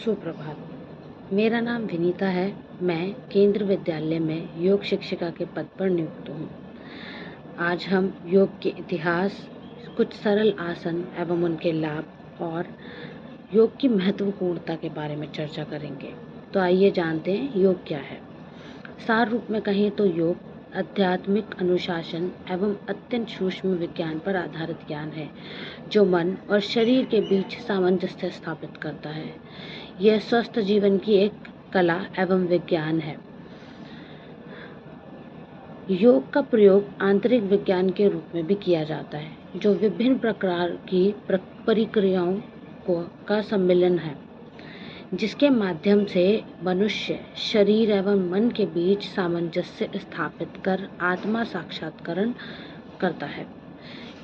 सुप्रभात। मेरा नाम विनीता है। मैं केंद्र विद्यालय में योग शिक्षिका के पद पर नियुक्त हूँ। आज हम योग के इतिहास, कुछ सरल आसन एवं उनके लाभ और योग की महत्वपूर्णता के बारे में चर्चा करेंगे। तो आइए जानते हैं योग क्या है। सार रूप में कहें तो योग आध्यात्मिक अनुशासन एवं अत्यंत सूक्ष्म विज्ञान पर आधारित ज्ञान है, जो मन और शरीर के बीच सामंजस्य स्थापित करता है। यह स्वस्थ जीवन की एक कला एवं विज्ञान है। योग का प्रयोग आंतरिक विज्ञान के रूप में भी किया जाता है, जो विभिन्न प्रकार की प्रक्रियाओं का सम्मिलन है, जिसके माध्यम से मनुष्य शरीर एवं मन के बीच सामंजस्य स्थापित कर आत्मा साक्षात्कार करता है।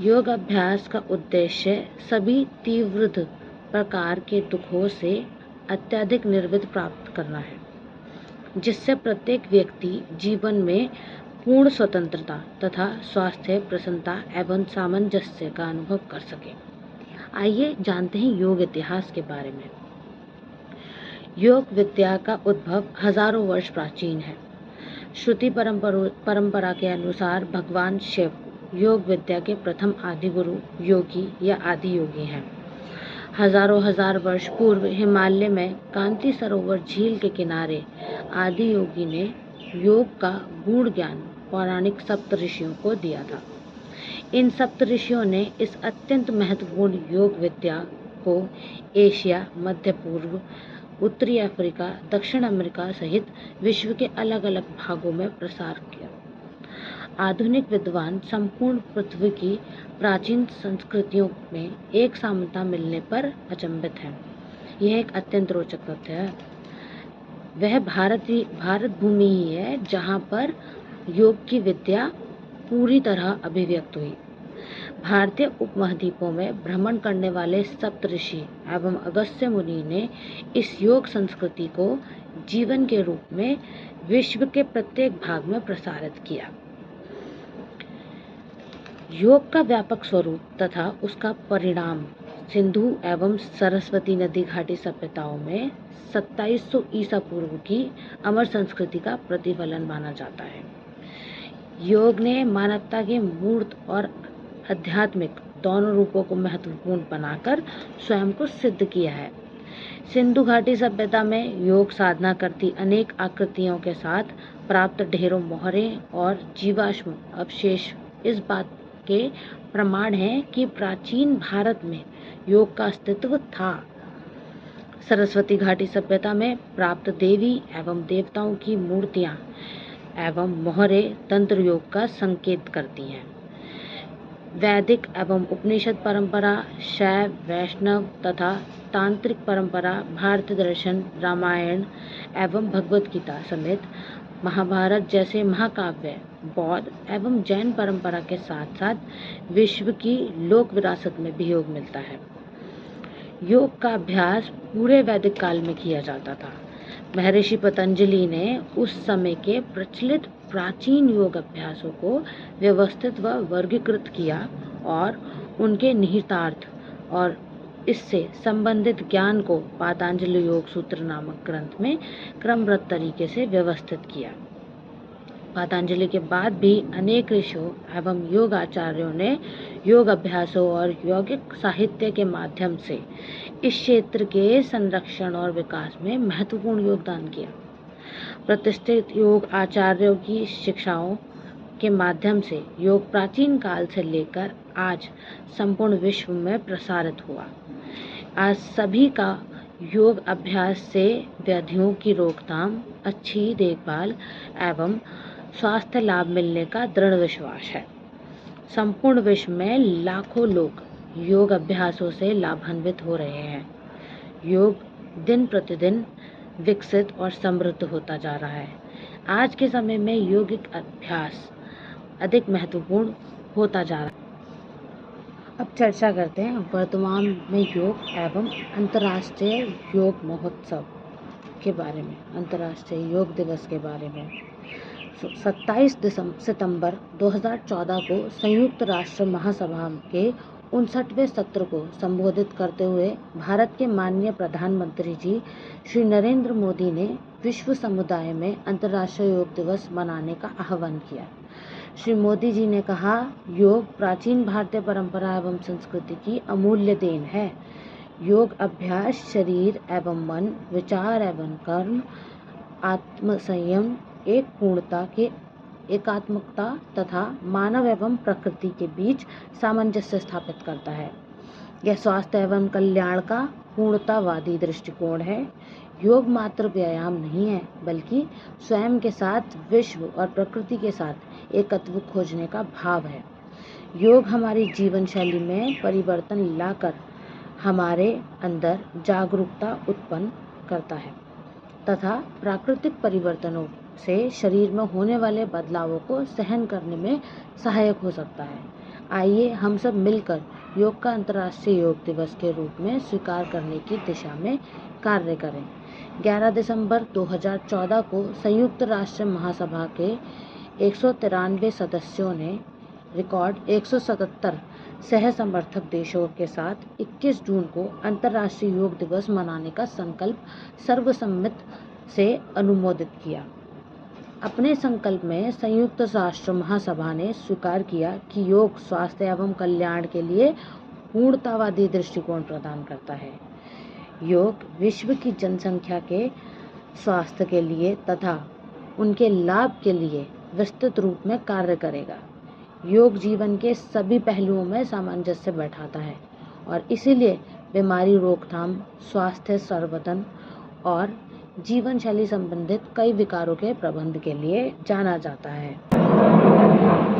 योग अभ्यास का उद्देश्य सभी तीव्र प्रकार के दुखों से अत्यधिक निर्वृत्ति प्राप्त करना है, जिससे प्रत्येक व्यक्ति जीवन में पूर्ण स्वतंत्रता तथा स्वास्थ्य, प्रसन्नता एवं सामंजस्य का अनुभव कर सके। आइए जानते हैं योग इतिहास के बारे में। योग विद्या का उद्भव हजारों वर्ष प्राचीन है। श्रुति परंपरा के अनुसार भगवान शिव योग विद्या के प्रथम आदि गुरु, योगी या आदि योगी हैं। हजार वर्ष पूर्व हिमालय में कांति सरोवर झील के किनारे आदि योगी ने योग का गूढ़ ज्ञान पौराणिक सप्त ऋषियों को दिया था। इन सप्त ऋषियों ने इस अत्यंत महत्वपूर्ण योग विद्या को एशिया, मध्य पूर्व, उत्तरी अफ्रीका, दक्षिण अमेरिका सहित विश्व के अलग अलग भागों में प्रसार किया। आधुनिक विद्वान संपूर्ण पृथ्वी की प्राचीन संस्कृतियों में एक समानता मिलने पर अचंभित हैं। यह एक अत्यंत रोचक तथ्य है। वह भारत भूमि ही है जहाँ पर योग की विद्या पूरी तरह अभिव्यक्त हुई। भारतीय उपमहाद्वीपों में भ्रमण करने वाले सप्तऋषि एवं अगस्त्य मुनि ने इस योग संस्कृति को जीवन के रूप में विश्व के प्रत्येक भाग में प्रसारित किया। योग का व्यापक स्वरूप तथा उसका परिणाम सिंधु एवं सरस्वती नदी घाटी सभ्यताओं में 2700 ईसा पूर्व की अमर संस्कृति का प्रतिफलन माना जाता है। योग ने मानवता के मूर्त और आध्यात्मिक दोनों रूपों को महत्वपूर्ण बनाकर स्वयं को सिद्ध किया है। सिंधु घाटी सभ्यता में योग साधना करती अनेक आकृतियों के साथ प्राप्त ढेरों मोहरे और जीवाश्म अवशेष इस बात के प्रमाण हैं कि प्राचीन भारत में योग का अस्तित्व था। सरस्वती घाटी सभ्यता में प्राप्त देवी एवं देवताओं की मूर्तियां एवं मोहरे तंत्र योग का संकेत करती हैं। वैदिक एवं उपनिषद परंपरा, शैव, वैष्णव तथा तांत्रिक परंपरा, भारतीय दर्शन, रामायण एवं भगवत गीता समेत महाभारत जैसे महाकाव्य, बौद्ध एवं जैन परंपरा के साथ साथ विश्व की लोक विरासत में भी योग मिलता है। योग का अभ्यास पूरे वैदिक काल में किया जाता था। महर्षि पतंजलि ने उस समय के प्रचलित प्राचीन योग अभ्यासों को व्यवस्थित व वर्गीकृत किया और उनके निहितार्थ और इससे संबंधित ज्ञान को पातंजलि योग सूत्र नामक ग्रंथ में क्रमबद्ध तरीके से व्यवस्थित किया। पतंजलि के बाद भी अनेक ऋषियों एवं योग आचार्यों ने योग अभ्यासों और यौगिक साहित्य के माध्यम से इस क्षेत्र के संरक्षण और विकास में महत्वपूर्ण योगदान किया। प्रतिष्ठित योग आचार्यों की शिक्षाओं के माध्यम से योग प्राचीन काल से लेकर आज संपूर्ण विश्व में प्रसारित हुआ। आज सभी का योग अभ्यास से व्याधियों की रोकथाम, अच्छी देखभाल एवं स्वास्थ्य लाभ मिलने का दृढ़ विश्वास है। संपूर्ण विश्व में लाखों लोग योग अभ्यासों से लाभान्वित हो रहे हैं। योग दिन प्रतिदिन विकसित और समृद्ध होता जा रहा है। आज के समय में योगिक अभ्यास अधिक महत्वपूर्ण होता जा रहा है। अब चर्चा करते हैं वर्तमान में योग एवं अंतर्राष्ट्रीय योग महोत्सव के बारे में, अंतर्राष्ट्रीय योग दिवस के बारे में। 27 सितंबर 2014 को संयुक्त राष्ट्र महासभा के 59वें सत्र को संबोधित करते हुए भारत के माननीय प्रधानमंत्री जी श्री नरेंद्र मोदी ने विश्व समुदाय में अंतर्राष्ट्रीय योग दिवस मनाने का आह्वान किया। श्री मोदी जी ने कहा, योग प्राचीन भारतीय परंपरा एवं संस्कृति की अमूल्य देन है। योग अभ्यास शरीर एवं मन, विचार एवं कर्म, आत्मसंयम, एक पूर्णता के एकात्मकता तथा मानव एवं प्रकृति के बीच सामंजस्य स्थापित करता है। यह स्वास्थ्य एवं कल्याण का पूर्णतावादी दृष्टिकोण है। योग मात्र व्यायाम नहीं है, बल्कि स्वयं के साथ, विश्व और प्रकृति के साथ एकत्व खोजने का भाव है। योग हमारी जीवन शैली में परिवर्तन लाकर हमारे अंदर जागरूकता उत्पन्न करता है तथा प्राकृतिक परिवर्तनों से शरीर में होने वाले बदलावों को सहन करने में सहायक हो सकता है। आइए हम सब मिलकर योग का अंतर्राष्ट्रीय योग दिवस के रूप में स्वीकार करने की दिशा में कार्य करें। 11 दिसंबर 2014 को संयुक्त राष्ट्र महासभा के 193 सदस्यों ने रिकॉर्ड 177 सह समर्थक देशों के साथ 21 जून को अंतर्राष्ट्रीय योग दिवस मनाने का संकल्प सर्वसम्मति से अनुमोदित किया। अपने संकल्प में संयुक्त राष्ट्र महासभा ने स्वीकार किया कि योग स्वास्थ्य एवं कल्याण के लिए पूर्णतावादी दृष्टिकोण प्रदान करता है। योग विश्व की जनसंख्या के स्वास्थ्य के लिए तथा उनके लाभ के लिए विस्तृत रूप में कार्य करेगा। योग जीवन के सभी पहलुओं में सामंजस्य बैठाता है और इसीलिए बीमारी रोकथाम, स्वास्थ्य संवर्धन और जीवन शैली संबंधित कई विकारों के प्रबंधन के लिए जाना जाता है।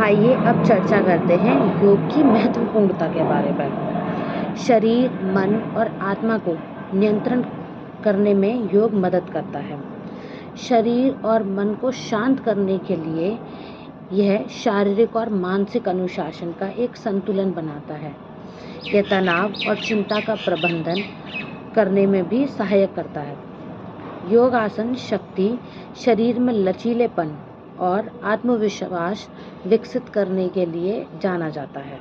आइए अब चर्चा करते हैं योग की महत्वपूर्णता के बारे में। शरीर, मन और आत्मा को नियंत्रण करने में योग मदद करता है। शरीर और मन को शांत करने के लिए यह शारीरिक और मानसिक अनुशासन का एक संतुलन बनाता है। यह तनाव और चिंता का प्रबंधन करने में भी सहायक करता है। योग आसन शक्ति, शरीर में लचीलेपन और आत्मविश्वास विकसित करने के लिए जाना जाता है।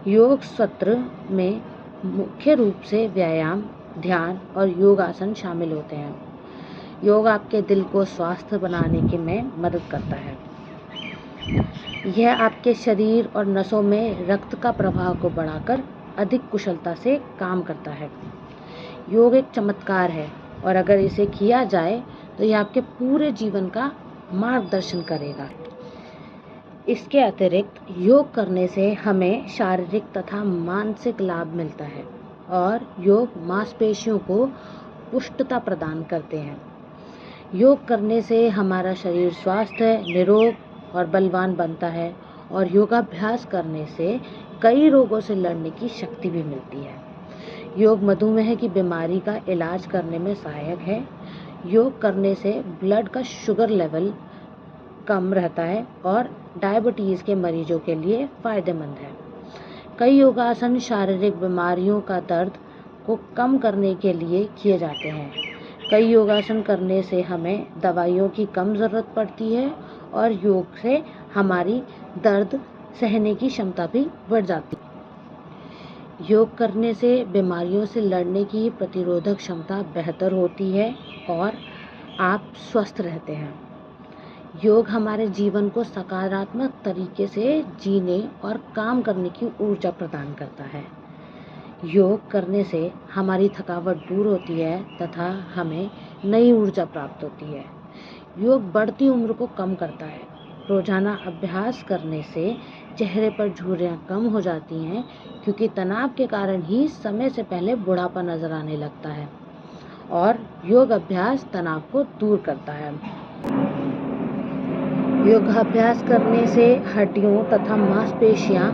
योग सत्र में मुख्य रूप से व्यायाम, ध्यान और योगासन शामिल होते हैं। योग आपके दिल को स्वस्थ बनाने में मदद करता है। यह आपके शरीर और नसों में रक्त का प्रवाह को बढ़ाकर अधिक कुशलता से काम करता है। योग एक चमत्कार है और अगर इसे किया जाए तो यह आपके पूरे जीवन का मार्गदर्शन करेगा। इसके अतिरिक्त योग करने से हमें शारीरिक तथा मानसिक लाभ मिलता है और योग मांसपेशियों को पुष्टता प्रदान करते हैं। योग करने से हमारा शरीर स्वस्थ, निरोग और बलवान बनता है और योगाभ्यास करने से कई रोगों से लड़ने की शक्ति भी मिलती है। योग मधुमेह की बीमारी का इलाज करने में सहायक है। योग करने से ब्लड का शुगर लेवल कम रहता है और डायबिटीज़ के मरीजों के लिए फ़ायदेमंद है। कई योगासन शारीरिक बीमारियों का दर्द को कम करने के लिए किए जाते हैं। कई योगासन करने से हमें दवाइयों की कम ज़रूरत पड़ती है और योग से हमारी दर्द सहने की क्षमता भी बढ़ जाती है। योग करने से बीमारियों से लड़ने की प्रतिरोधक क्षमता बेहतर होती है और आप स्वस्थ रहते हैं। योग हमारे जीवन को सकारात्मक तरीके से जीने और काम करने की ऊर्जा प्रदान करता है। योग करने से हमारी थकावट दूर होती है तथा हमें नई ऊर्जा प्राप्त होती है। योग बढ़ती उम्र को कम करता है। रोजाना अभ्यास करने से चेहरे पर झुर्रियाँ कम हो जाती हैं क्योंकि तनाव के कारण ही समय से पहले बुढ़ापा नजर आने लगता है और योग अभ्यास तनाव को दूर करता है। योगाभ्यास करने से हड्डियों तथा मांसपेशियां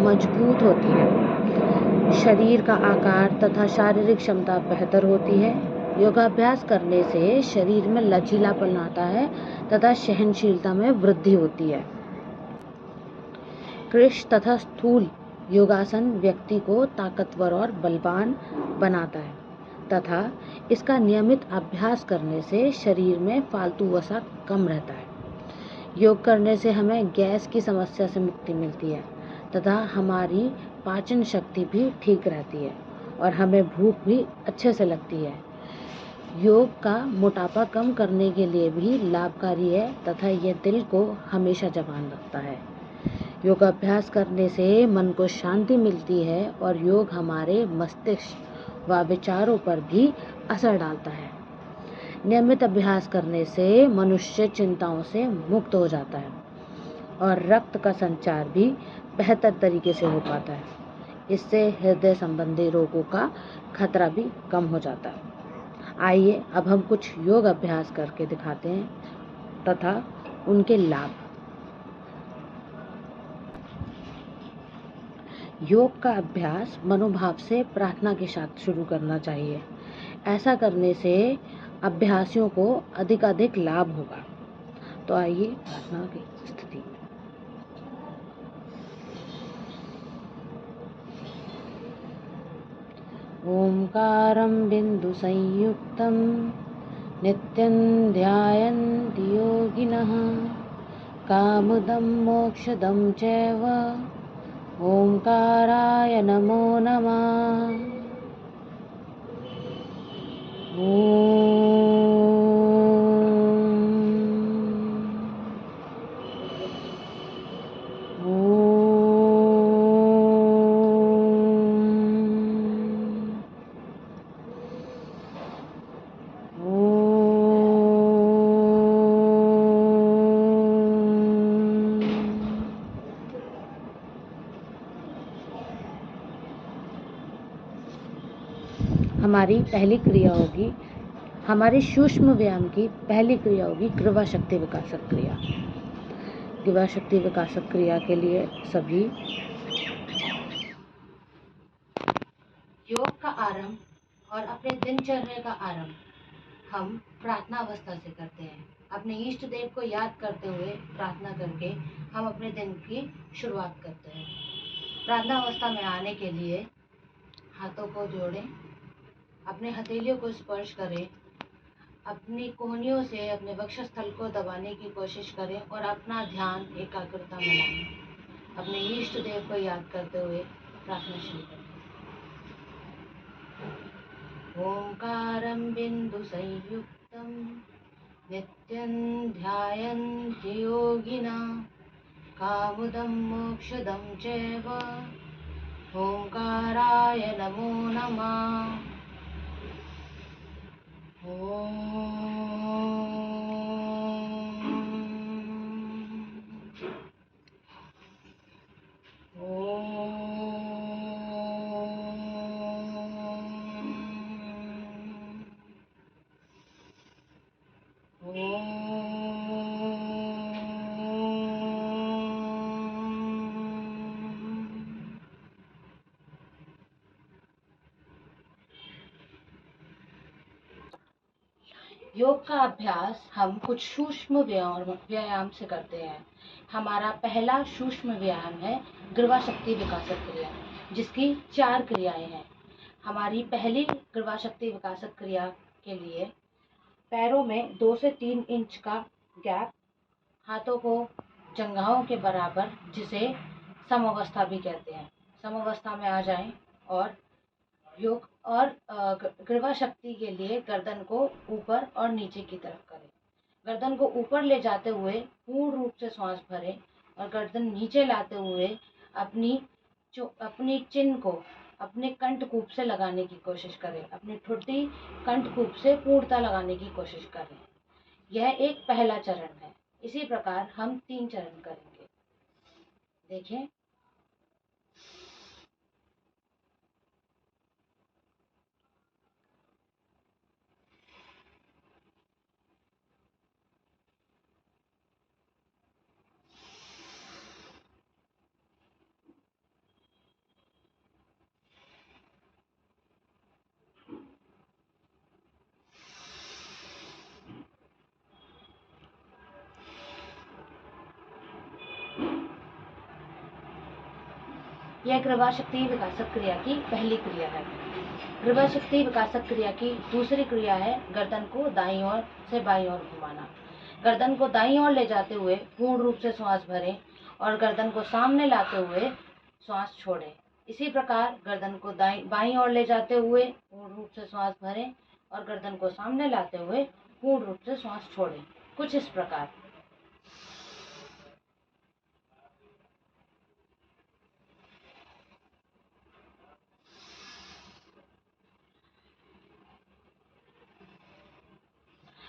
मजबूत होती हैं। शरीर का आकार तथा शारीरिक क्षमता बेहतर होती है। योगाभ्यास करने से शरीर में लचीलापन आता है तथा सहनशीलता में वृद्धि होती है। कृश तथा स्थूल योगासन व्यक्ति को ताकतवर और बलवान बनाता है तथा इसका नियमित अभ्यास करने से शरीर में फालतू वसा कम रहता है। योग करने से हमें गैस की समस्या से मुक्ति मिलती है तथा हमारी पाचन शक्ति भी ठीक रहती है और हमें भूख भी अच्छे से लगती है। योग का मोटापा कम करने के लिए भी लाभकारी है तथा यह दिल को हमेशा जवान रखता है। योगाभ्यास करने से मन को शांति मिलती है और योग हमारे मस्तिष्क व विचारों पर भी असर डालता है। नियमित अभ्यास करने से मनुष्य चिंताओं से मुक्त हो जाता है और रक्त का संचार भी बेहतर तरीके से हो पाता है। इससे हृदय संबंधी रोगों का खतरा भी कम हो जाता है। आइए अब हम कुछ योग अभ्यास करके दिखाते हैं तथा उनके लाभ। योग का अभ्यास मनोभाव से प्रार्थना के साथ शुरू करना चाहिए। ऐसा करने से अभ्यासियों को अधिकाधिक लाभ होगा। तो आइए प्रार्थना की स्थिति। ओंकारं बिंदु संयुक्तं नित्यं ध्यायन्ति योगिनः कामदं मोक्षदं चैव ओंकाराय नमो नमः। हमारी पहली क्रिया होगी, हमारी सूक्ष्म व्यायाम की पहली क्रिया होगी ग्रीवा शक्ति विकासक क्रिया। ग्रीवा शक्ति विकासक क्रिया के लिए सभी योग का आरंभ और अपने दिनचर्या का आरंभ हम प्रार्थना अवस्था से करते हैं। अपने इष्ट देव को याद करते हुए प्रार्थना करके हम अपने दिन की शुरुआत करते हैं। प्रार्थना अवस्था में आने के लिए हाथों को जोड़ें, अपने हथेलियों को स्पर्श करें, अपनी कोहनियों से अपने वक्षस्थल को दबाने की कोशिश करें और अपना ध्यान एकाग्रता में लाएं। अपने इष्ट देव को याद करते हुए प्रार्थना शुरू करें। ओंकारं बिंदु संयुक्तं नित्यं ध्यायन्ति योगिनः कामदं मोक्षदं चैव ओंकाराय नमो नमः। योग का अभ्यास हम कुछ सूक्ष्म व्यायाम से करते हैं। हमारा पहला सूक्ष्म व्यायाम है ग्रीवा शक्ति विकासक क्रिया, जिसकी 4 क्रियाएं हैं। हमारी पहली ग्रीवा शक्ति विकासक क्रिया के लिए पैरों में 2 से 3 इंच का गैप, हाथों को जंघाओं के बराबर, जिसे समअवस्था भी कहते हैं, समअवस्था में आ जाएं और योग और ग्रीवा शक्ति के लिए गर्दन को ऊपर और नीचे की तरफ करें। गर्दन को ऊपर ले जाते हुए पूर्ण रूप से सांस भरें और गर्दन नीचे लाते हुए अपनी चिन्ह को अपने कंठकूप से लगाने की कोशिश करें। अपनी ठुड्डी कंठकूप से पूर्णतः लगाने की कोशिश करें। यह एक पहला चरण है। इसी प्रकार हम 3 चरण करेंगे। देखें, यह ग्रीवा शक्ति विकासक क्रिया की पहली क्रिया है। ग्रीवा शक्ति विकासक क्रिया की दूसरी क्रिया है गर्दन को दाईं ओर से बाईं ओर घुमाना। गर्दन को दाईं ओर ले जाते हुए पूर्ण रूप से सांस भरें और गर्दन को सामने लाते हुए श्वास छोड़ें। इसी प्रकार गर्दन को बाईं ओर ले जाते हुए पूर्ण रूप से श्वास भरें और गर्दन को सामने लाते हुए पूर्ण रूप से श्वास छोड़ें। कुछ इस प्रकार।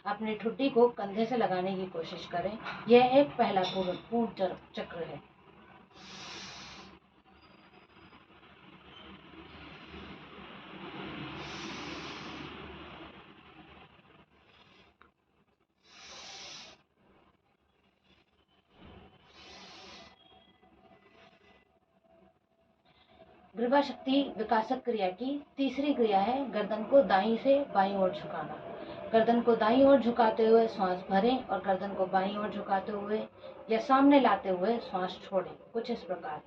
अपनी ठुड्डी को कंधे से लगाने की कोशिश करें। यह एक पहला पूर्ण चक्र है। ग्रीवा शक्ति विकासक क्रिया की तीसरी क्रिया है गर्दन को दाईं से बाईं ओर झुकाना। गर्दन को दाईं ओर झुकाते हुए श्वास भरें और गर्दन को बाईं ओर झुकाते हुए या सामने लाते हुए श्वास छोड़ें। कुछ इस प्रकार।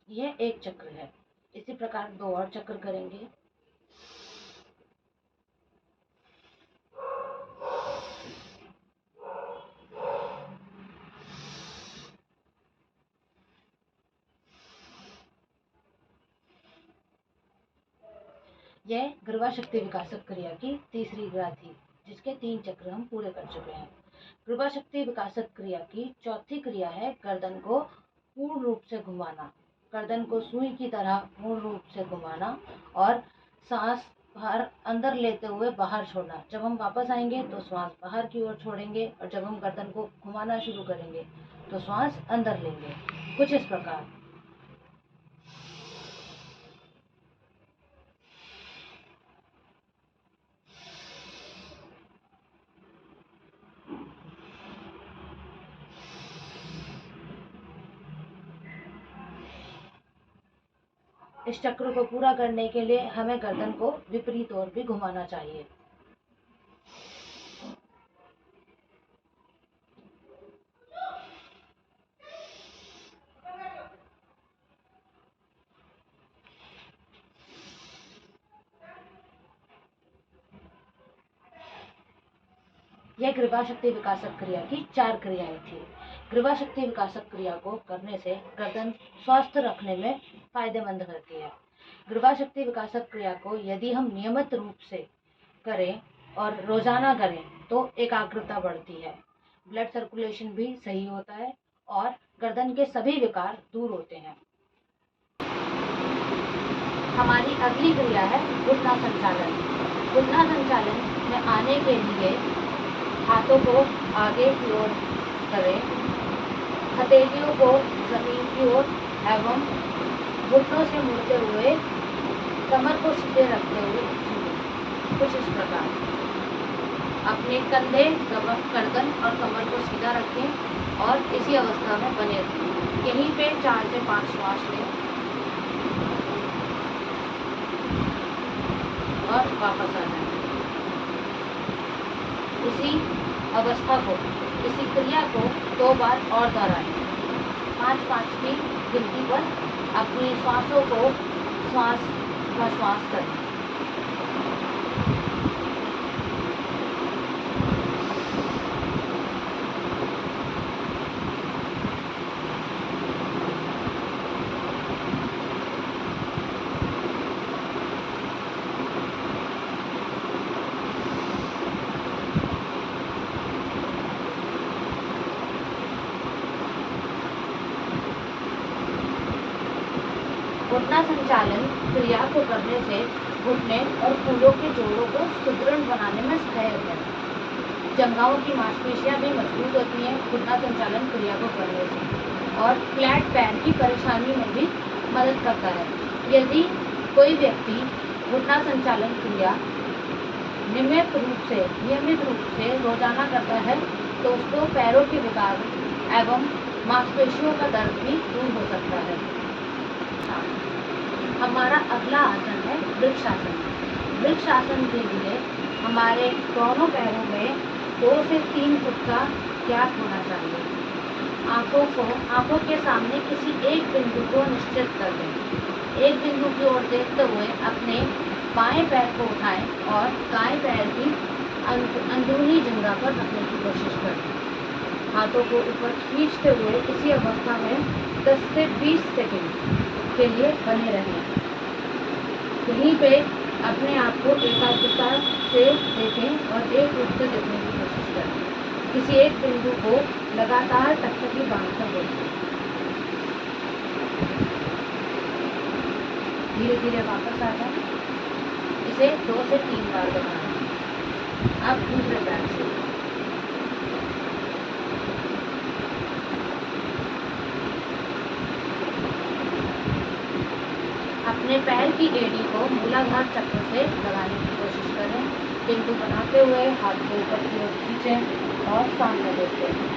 यह एक चक्र है। इसी प्रकार 2 और चक्र करेंगे। यह ग्रीवा शक्ति विकासक क्रिया की तीसरी क्रिया थी, जिसके 3 चक्र हम पूरे कर चुके हैं। ग्रीवा शक्ति विकासक क्रिया की चौथी क्रिया है गर्दन को पूर्ण रूप से घुमाना। गर्दन को सुई की तरह पूर्ण रूप से घुमाना और सांस बाहर अंदर लेते हुए बाहर छोड़ना। जब हम वापस आएंगे तो श्वास बाहर की ओर छोड़ेंगे और जब हम गर्दन को घुमाना शुरू करेंगे तो श्वास अंदर लेंगे। कुछ इस प्रकार। इस चक्र को पूरा करने के लिए हमें गर्दन को विपरीत ओर भी घुमाना चाहिए। यह ग्रीवा शक्ति विकासक क्रिया की 4 क्रियाएं थी। ग्रीवा शक्ति विकासक क्रिया को करने से गर्दन स्वस्थ रखने में फायदेमंद होती है। ग्रीवा शक्ति विकासक क्रिया को यदि हम नियमित रूप से करें और रोजाना करें तो एकाग्रता बढ़ती है, ब्लड सर्कुलेशन भी सही होता है और गर्दन के सभी विकार दूर होते हैं। हमारी अगली क्रिया है घुटना संचालन। घुटना संचालन में आने के लिए हाथों को आगे की ओर करें, हथेलियों को जमीन की ओर एवं घुटनों से मुड़ते हुए कमर को सीधे रखते हुए झुकें। कुछ इस प्रकार। अपने कंधे, गर्दन और कमर को सीधा रखें और इसी अवस्था में बने रहें। यहीं पे 4 से 5 श्वास लें और वापस आ जाएं। इसी अवस्था को, इसी क्रिया को 2 बार और दोहराएं। 5-5 की गिनती पर अपनी श्वासों को श्वास करें। घुटना संचालन क्रिया को करने से घुटने और फूलों के जोड़ों को सुदृढ़ बनाने में सहायक है। जंघाओं की मांसपेशियां भी मजबूत होती हैं घुटना संचालन क्रिया को करने से और फ्लैट पैर की परेशानी में भी मदद करता है। यदि कोई व्यक्ति घुटना संचालन क्रिया नियमित रूप से रोजाना करता है तो उसको पैरों के विकार एवं मांसपेशियों का दर्द भी दूर हो सकता है। हमारा अगला आसन है वृक्षासन। वृक्षासन के लिए हमारे दोनों पैरों में 2 से 3 फुट का गैप होना चाहिए। आंखों के सामने किसी एक बिंदु को निश्चित कर दें। एक बिंदु की ओर देखते हुए अपने बाएं पैर को उठाएं और दाएं पैर की अंदरूनी जंघा पर रखने की कोशिश करें। हाथों को ऊपर खींचते हुए इसी अवस्था में 10 से 20 सेकंड के लिए बने रहें। यहीं पे अपने आप को एकाग्रता से देखें और एक रूप से देखने की कोशिश करें। किसी एक बिंदु को लगातार टकटकी बांधकर देखें। धीरे धीरे वापस आ जाए। इसे 2 से 3 बार दोहराएं। अब दूसरे पैर से अपने पैर की एड़ी को मूलाधार चक्र से लगाने की कोशिश करें। बिंदु बनाते हुए हाथ को ऊपर की ओर खींचें और सामने देखते हैं।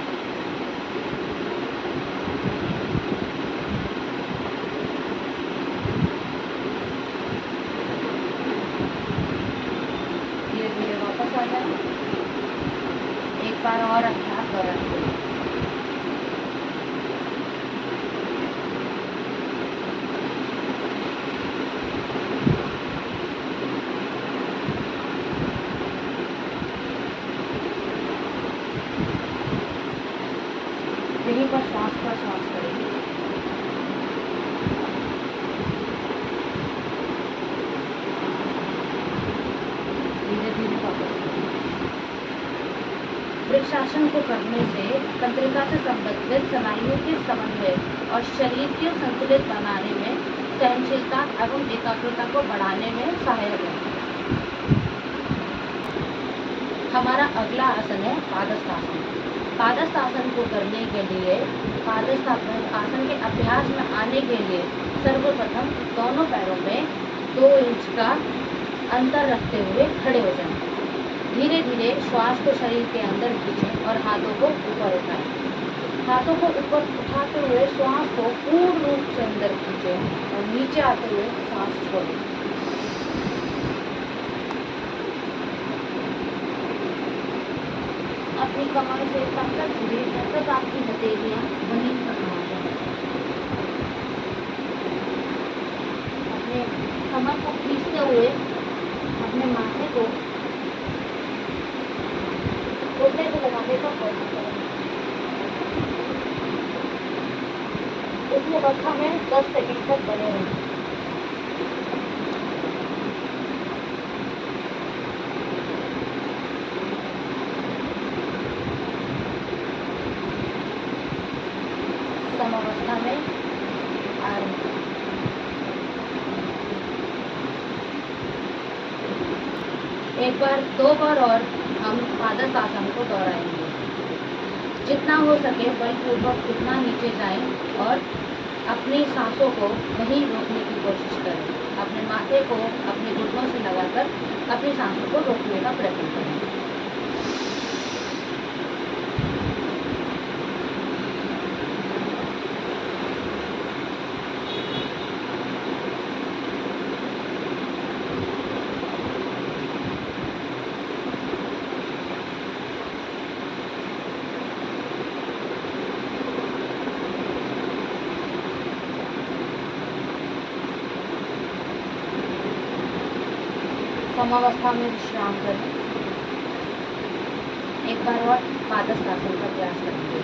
धीरे धीरे वापस आ जाए। एक बार और अभ्यास दोहराएं। यहीं पर श्वास करेंगे। धीरे धीरे वापस। वृक्षासन को करने से तंत्रिका से संबंधित स्नायुओं के समन्वय और शरीर के संतुलित बनाने में, सहनशीलता एवं एकाग्रता को बढ़ाने में सहायक है। हमारा अगला आसन है पादस्थासन। पादस्थासन को करने के लिए, पादस्थासन आसन के अभ्यास में आने के लिए सर्वप्रथम दोनों पैरों में 2 इंच का अंतर रखते हुए खड़े हो जाएं। धीरे धीरे श्वास को शरीर के अंदर खींचें और हाथों को ऊपर उठाएं। हाथों को ऊपर उठाते हुए श्वास को पूर्ण रूप से अंदर खींचें और नीचे आते हुए सांस छोड़ें। अपनी कमर से तब तक घुरे जब तक आपकी हथेलियां जमीन पर ना आ जाए। अपने कमर को खींचते हुए अपने माथे को घुटने पे लगाने का कोशिश करें। उसी अवस्था में 10 सेकंड तक बने रहें। समावस्था में आरंभ। एक बार 2 बार और हम पादस्थासन को दोहराएंगे। जितना हो सके बलपूर्वक उतना नीचे जाएं और अपनी सांसों को वहीं रोकने की कोशिश करें। अपने माथे को अपने घुटनों से लगाकर अपनी सांसों को रोकने का प्रयत्न करें। समावस्था में विश्राम करें। एक बार और पादस्थासन का प्रयास करेंगे।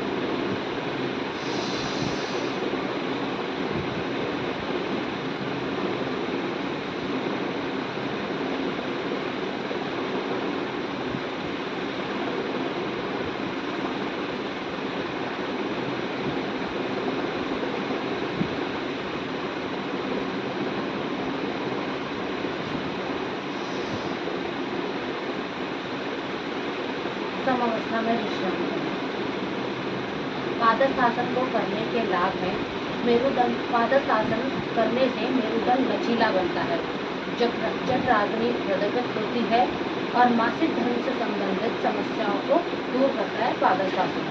समावस्था में विश्राम करें। पादस्थासन को करने के लाभ हैं। मेरुदंड पादस्थासन करने से मेरुदंड लचीला बनता है, जठराग्नि प्रदर्शित होती है और मासिक धर्म से संबंधित समस्याओं को दूर करता है पादस्थासन।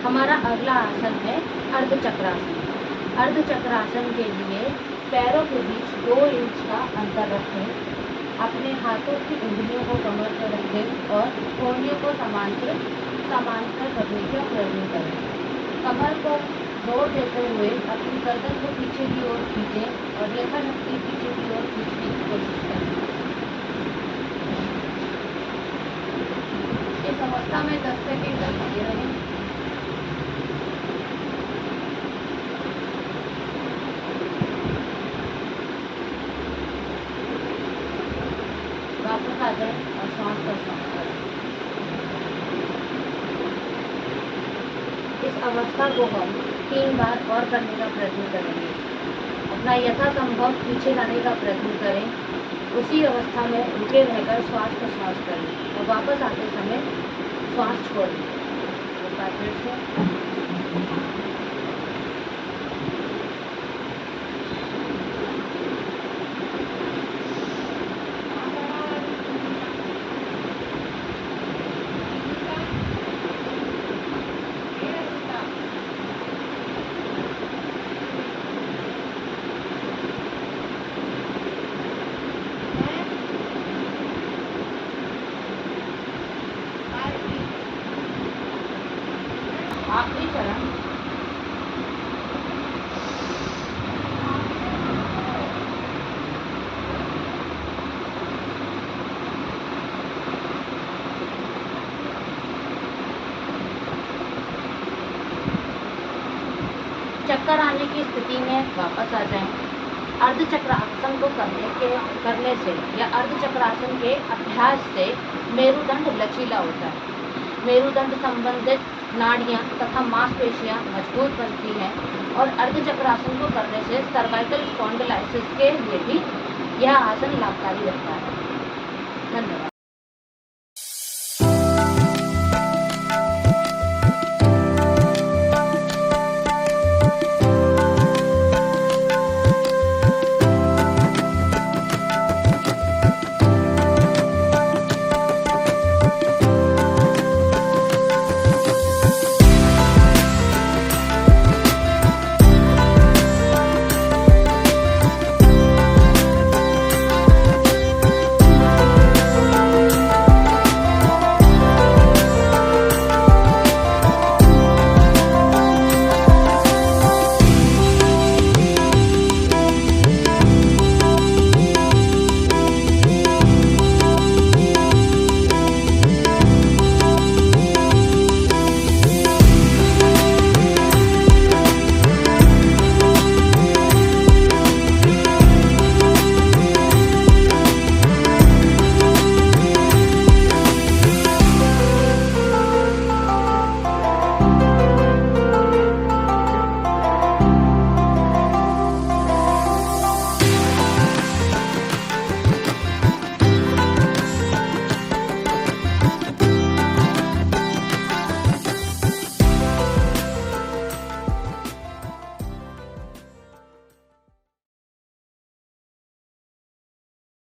हमारा अगला आसन है अर्धचक्रासन। अर्धचक्रासन के लिए पैरों के बीच 2 इंच का अंतर रखें। अपने हाथों की उंगलियों को कमर पर रखें और कोहनियों को समांतर करने का प्रयत्न करें। कमर पर जोर देते हुए अपनी गर्दन को पीछे की ओर खींचें और यथाशक्ति पीछे की ओर खींचने की कोशिश करें। इस अवस्था में 10 सेकंड तक बने रहें। वापस आ जाएं और सांस पर सांस करें। इस अवस्था को हम 3 बार और करने का प्रयत्न करेंगे। अपना यथासंभव पीछे लाने का प्रयत्न करें। उसी अवस्था में रुके रहकर श्वास प्रश्वास करें और वापस आते समय श्वास छोड़ दें। एक बार फिर से आखिरी चरण चक्कर आने की स्थिति में वापस आ जाएं। अर्धचक्रासन को करने से या अर्धचक्रासन के अभ्यास से मेरुदंड लचीला होता है। मेरुदंड संबंधित नाड़ियां तथा मांसपेशियां मजबूत बनती हैं और अर्धचक्रासन को करने से सर्वाइकल स्पॉन्डिलाइसिस के लिए भी यह आसन लाभकारी रहता है।